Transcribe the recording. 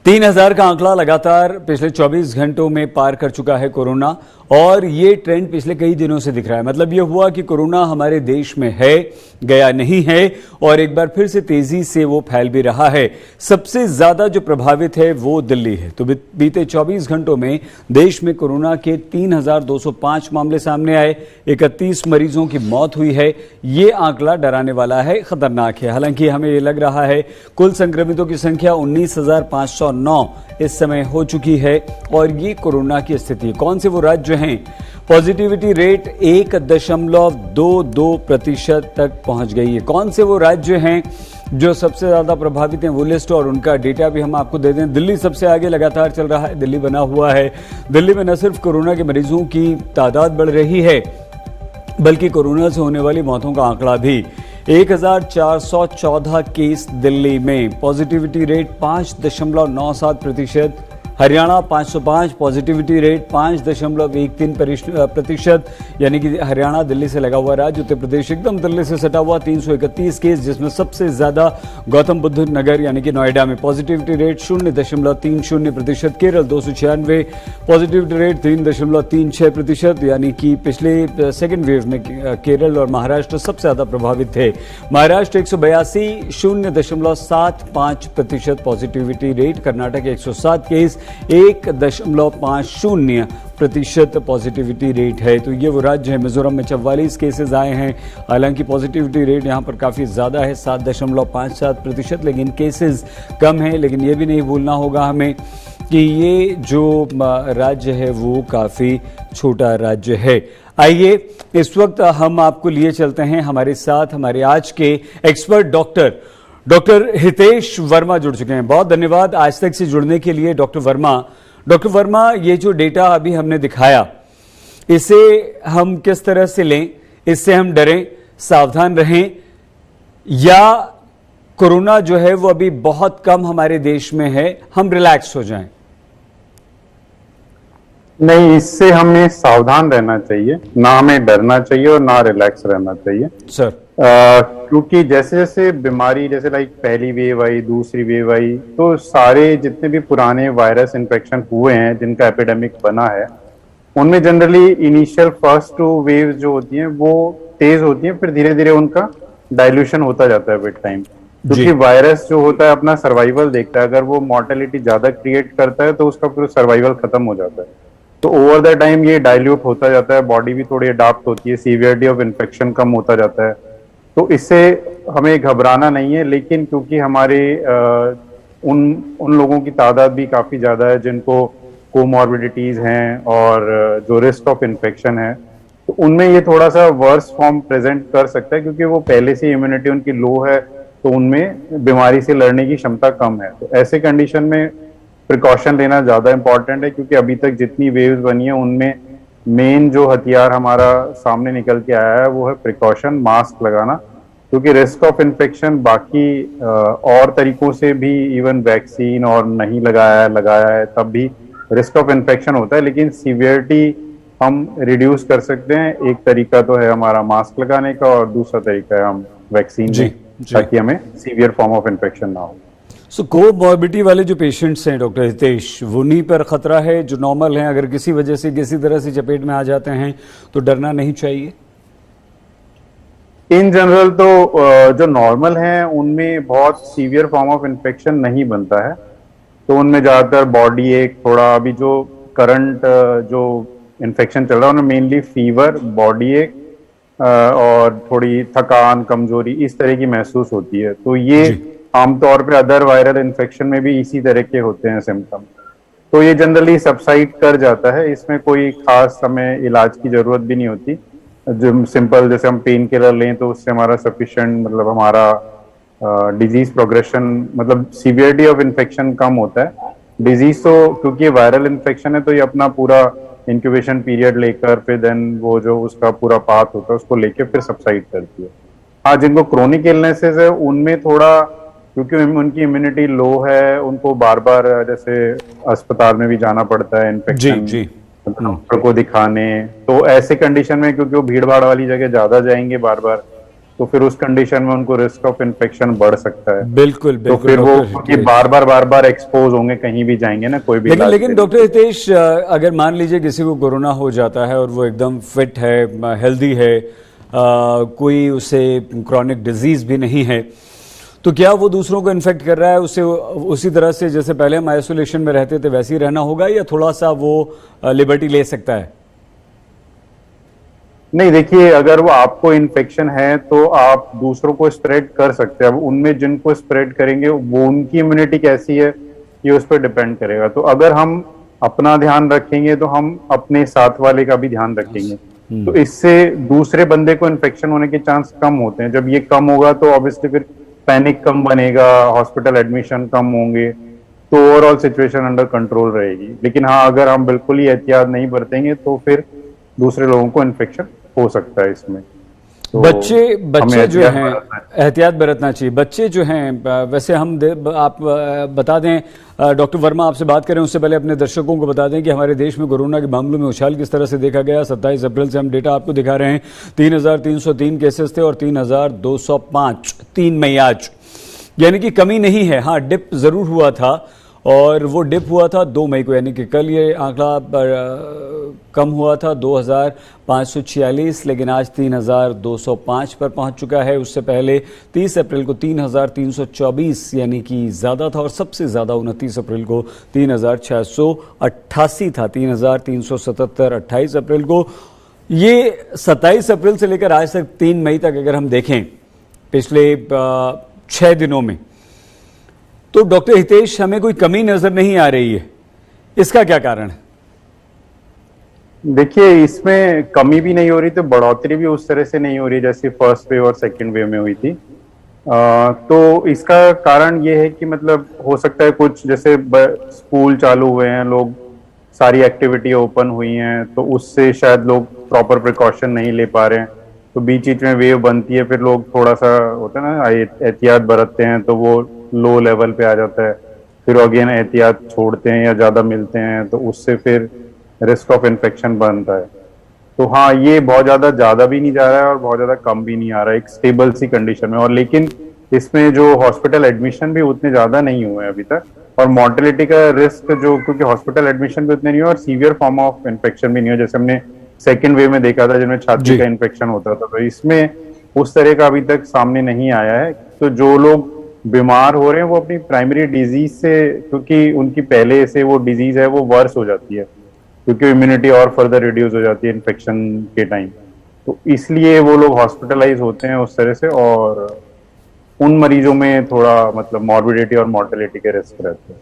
3000 का आंकड़ा लगातार पिछले 24 घंटों में पार कर चुका है कोरोना, और ये ट्रेंड पिछले कई दिनों से दिख रहा है। मतलब ये हुआ कि कोरोना हमारे देश में है, गया नहीं है, और एक बार फिर से तेजी से वो फैल भी रहा है। सबसे ज्यादा जो प्रभावित है वो दिल्ली है। तो बीते 24 घंटों में देश में कोरोना के 3205 मामले सामने आए, 31 मरीजों की मौत हुई है। ये आंकड़ा डराने वाला है, खतरनाक है। हालांकि हमें ये लग रहा है कुल संक्रमितों की संख्या 19,509 इस समय हो चुकी है। और ये कोरोना की स्थिति, कौन से वो राज्य हैं? पॉजिटिविटी रेट 1.22% तक पहुंच गई है। कौन से वो राज्य हैं जो सबसे ज्यादा प्रभावित हैं, वो लिस्ट और उनका डेटा भी हम आपको दे दें। दिल्ली सबसे आगे लगातार चल रहा है, दिल्ली बना हुआ है। दिल्ली में न सिर्फ कोरोना के मरीजों की तादाद बढ़ रही है, बल्कि कोरोना से होने वाली मौतों का आंकड़ा भी 1414 केस दिल्ली में। Positivity rate 5.97%। Haryana 505, positivity rate 5.13%, यानी कि हरियाणा दिल्ली से लगा हुआ राज्य। उत्तर प्रदेश एकदम दिल्ली से सटा हुआ 331 केस, जिसमें सबसे ज्यादा गौतम बुद्ध नगर यानी कि नोएडा में। Positivity rate 0.30%। Kerala 296, positivity rate 3.36%, यानी कि पिछले सेकेंड वेव में केरल और महाराष्ट्र सबसे ज्यादा प्रभावित थे। Maharashtra 182, 0.75% positivity rate. Karnataka 107 case, 1.50% positivity rate है। तो ये वो राज्य है। मिजोरम में 44 केसेस आए हैं। हालांकि पॉजिटिविटी रेट यहां पर काफी ज्यादा है, 7.57%, लेकिन केसेस कम है। लेकिन ये भी नहीं भूलना होगा हमें कि ये जो राज्य है वो काफी छोटा राज्य है। आइए इस वक्त हम आपको लिए चलते हैं हमारे साथ, हमारे आज के एक्सपर्ट डॉक्टर हितेश वर्मा जुड़ चुके हैं। बहुत धन्यवाद आज तक से जुड़ने के लिए डॉक्टर वर्मा। डॉक्टर वर्मा, ये जो डेटा अभी हमने दिखाया, इसे हम किस तरह से लें? इससे हम डरें, सावधान रहें, या कोरोना जो है वो अभी बहुत कम हमारे देश में है, हम रिलैक्स हो जाएं? नहीं, इससे हमें सावधान रहना चाहिए, ना हमें डरना चाहिए और ना रिलैक्स रहना चाहिए सर। क्योंकि जैसे जैसे बीमारी, जैसे लाइक पहली वेव आई, दूसरी वेव आई, तो सारे जितने भी पुराने वायरस इन्फेक्शन हुए हैं जिनका एपिडेमिक बना है, उनमें जनरली इनिशियल फर्स्ट 2 वेव्स जो होती हैं वो तेज होती हैं, फिर धीरे धीरे उनका डाइल्यूशन होता जाता है विद टाइम। क्योंकि वायरस जो होता है अपना सर्वाइवल देखता है, अगर वो मॉर्टेलिटी ज्यादा क्रिएट करता है तो उसका फिर सर्वाइवल खत्म हो जाता है। तो ओवर द टाइम ये डाइल्यूट होता जाता है, बॉडी भी थोड़ी अडाप्ट होती है, सीवियरिटी ऑफ इन्फेक्शन कम होता जाता है। तो इससे हमें घबराना नहीं है, लेकिन क्योंकि हमारे उन लोगों की तादाद भी काफी ज्यादा है जिनको कोमॉर्बिडिटीज हैं और जो रिस्क ऑफ इन्फेक्शन है, तो उनमें ये थोड़ा सा वर्स फॉर्म प्रेजेंट कर सकता है, क्योंकि वो पहले से इम्यूनिटी उनकी लो है, तो उनमें बीमारी से लड़ने की क्षमता कम है। तो ऐसे कंडीशन में प्रिकॉशन लेना ज्यादा इंपॉर्टेंट है, क्योंकि अभी तक जितनी वेव्स बनी है उनमें मेन जो हथियार हमारा सामने निकल के आया है वो है प्रिकॉशन, मास्क लगाना। क्योंकि रिस्क ऑफ इन्फेक्शन बाकी और तरीकों से भी, इवन वैक्सीन और नहीं लगाया है तब भी रिस्क ऑफ इन्फेक्शन होता है, लेकिन सीवियरिटी हम रिड्यूस कर सकते हैं। एक तरीका तो है हमारा मास्क लगाने का, और दूसरा तरीका है हम वैक्सीन लें, ताकि हमें सीवियर फॉर्म ऑफ इन्फेक्शन ना हो। सो कोमॉर्बिडिटी वाले जो पेशेंट्स हैं डॉक्टर हितेश, उन्हीं पर खतरा है। जो नॉर्मल हैं, अगर किसी वजह से किसी तरह से चपेट में आ जाते हैं तो डरना नहीं चाहिए? इन जनरल तो जो नॉर्मल हैं उनमें बहुत सीवियर फॉर्म ऑफ इन्फेक्शन नहीं बनता है, तो उनमें ज्यादातर बॉडी एक थोड़ा, अभी जो करंट जो इन्फेक्शन चल रहा है उनमें मेनली फीवर, बॉडी एक और थोड़ी थकान, कमजोरी इस तरह की महसूस होती है। तो ये आमतौर पे अदर वायरल इन्फेक्शन में भी इसी तरह के होते हैं सिम्टम। तो ये जनरली सबसाइड कर जाता है, इसमें कोई खास हमें इलाज की जरूरत भी नहीं होती। जो सिंपल जैसे हम पेन किलर लें तो उससे हमारा सफिशिएंट, मतलब हमारा डिजीज प्रोग्रेशन, मतलब सीवियरिटी ऑफ इन्फेक्शन कम होता है। डिजीज तो क्योंकि वायरल इन्फेक्शन है तो ये अपना पूरा इंक्यूबेशन पीरियड लेकर फिर देन वो जो उसका पूरा पाथ होता है उसको लेकर फिर सबसाइड करती है। हाँ, जिनको क्रोनिक इलनेसेस है उनमें थोड़ा, क्योंकि उनकी इम्यूनिटी लो है, उनको बार बार जैसे अस्पताल में भी जाना पड़ता है इन्फेक्शन डॉक्टर को दिखाने, तो ऐसे कंडीशन में क्योंकि वो भीड़ भाड़ वाली जगह ज्यादा जाएंगे बार बार, तो फिर उस कंडीशन में उनको रिस्क ऑफ इन्फेक्शन बढ़ सकता है। बिल्कुल तो बिल्कुल फिर वो डॉक्टर क्योंकि हितेश। बार बार एक्सपोज होंगे, कहीं भी जाएंगे ना, कोई भी लेकिन इलाज लेकिन के डॉक्टर लिए। हितेश, अगर मान लीजिए किसी को कोरोना हो जाता है और वो एकदम फिट है, हेल्दी है, कोई उसे क्रॉनिक डिजीज भी नहीं है, तो क्या वो दूसरों को इन्फेक्ट कर रहा है? उसे उसी तरह से जैसे पहले हम आइसोलेशन में रहते थे वैसे ही रहना होगा, या थोड़ा सा वो लिबर्टी ले सकता है? नहीं, देखिए, अगर वो आपको इन्फेक्शन है तो आप दूसरों को स्प्रेड कर सकते हैं। अब उनमें जिनको स्प्रेड करेंगे वो उनकी इम्यूनिटी कैसी है, ये उस पर डिपेंड करेगा। तो अगर हम अपना ध्यान रखेंगे तो हम अपने साथ वाले का भी ध्यान रखेंगे, तो इससे दूसरे बंदे को इन्फेक्शन होने के चांस कम होते हैं। जब ये कम होगा तो ऑब्वियसली फिर पैनिक कम बनेगा, हॉस्पिटल एडमिशन कम होंगे, तो ओवरऑल सिचुएशन अंडर कंट्रोल रहेगी। लेकिन हाँ, अगर हम बिल्कुल ही एहतियात नहीं बरतेंगे तो फिर दूसरे लोगों को इन्फेक्शन हो सकता है इसमें। तो बच्चे हमें बच्चे जो एहतियात हैं, बरतना है। एहतियात बरतना चाहिए। बच्चे जो हैं, वैसे हम आप बता दें, डॉक्टर वर्मा आपसे बात करें उससे पहले अपने दर्शकों को बता दें कि हमारे देश में कोरोना के मामलों में उछाल किस तरह से देखा गया। 27 अप्रैल से हम डेटा आपको दिखा रहे हैं। 3,303 केसेस थे और 3,205 3 मई आज, यानी कि कमी नहीं है। हाँ, डिप जरूर हुआ था और वो डिप हुआ था 2 मई को, यानी कि कल ये आंकड़ा कम हुआ था 2,546, लेकिन आज 3,205 पर पहुंच चुका है। उससे पहले 30 अप्रैल को 3,324 यानी कि ज़्यादा था, और सबसे ज़्यादा 29 अप्रैल को 3,688 था। 3,377 28 अप्रैल को। ये 27 अप्रैल से लेकर आज तक 3 मई तक अगर हम देखें पिछले 6 दिनों में, तो डॉक्टर हितेश हमें कोई कमी नजर नहीं आ रही है। इसका क्या कारण है? देखिए, इसमें कमी भी नहीं हो रही तो बढ़ोतरी भी उस तरह से नहीं हो रही जैसे फर्स्ट वेव और सेकंड वेव में हुई थी। तो इसका कारण ये है कि मतलब हो सकता है कुछ जैसे स्कूल चालू हुए हैं, लोग सारी एक्टिविटी ओपन हुई हैं, तो उससे शायद लोग प्रॉपर प्रिकॉशन नहीं ले पा रहे हैं। तो बीच बीच में वेव बनती है, फिर लोग थोड़ा सा होता है ना, एहतियात बरतते हैं, तो वो लो लेवल पे आ जाता है। फिर अगेन एहतियात छोड़ते हैं या ज्यादा मिलते हैं, तो उससे फिर रिस्क ऑफ इन्फेक्शन बनता है। तो हाँ, ये बहुत ज्यादा भी नहीं जा रहा है और बहुत ज्यादा कम भी नहीं आ रहा है, एक स्टेबल सी कंडीशन में। और लेकिन इसमें जो हॉस्पिटल एडमिशन भी उतने ज्यादा नहीं हुए अभी तक, और मॉर्टेलिटी का रिस्क जो, क्योंकि हॉस्पिटल एडमिशन भी उतने नहीं हुए और सीवियर फॉर्म ऑफ इन्फेक्शन भी नहीं हुआ, जैसे हमने सेकेंड वेव में देखा था जिनमें छाती का इन्फेक्शन होता था। तो इसमें उस तरह का अभी तक सामने नहीं आया है। तो जो लोग बीमार हो रहे हैं वो अपनी प्राइमरी डिजीज से, क्योंकि उनकी पहले से वो डिजीज है, वो वर्स हो जाती है, क्योंकि इम्यूनिटी और फर्दर रिड्यूस हो जाती है इन्फेक्शन के टाइम। तो इसलिए वो लोग हॉस्पिटलाइज होते हैं उस तरह से, और उन मरीजों में थोड़ा मतलब मॉर्बिडिटी और मॉर्टेलिटी के रिस्क रहते हैं।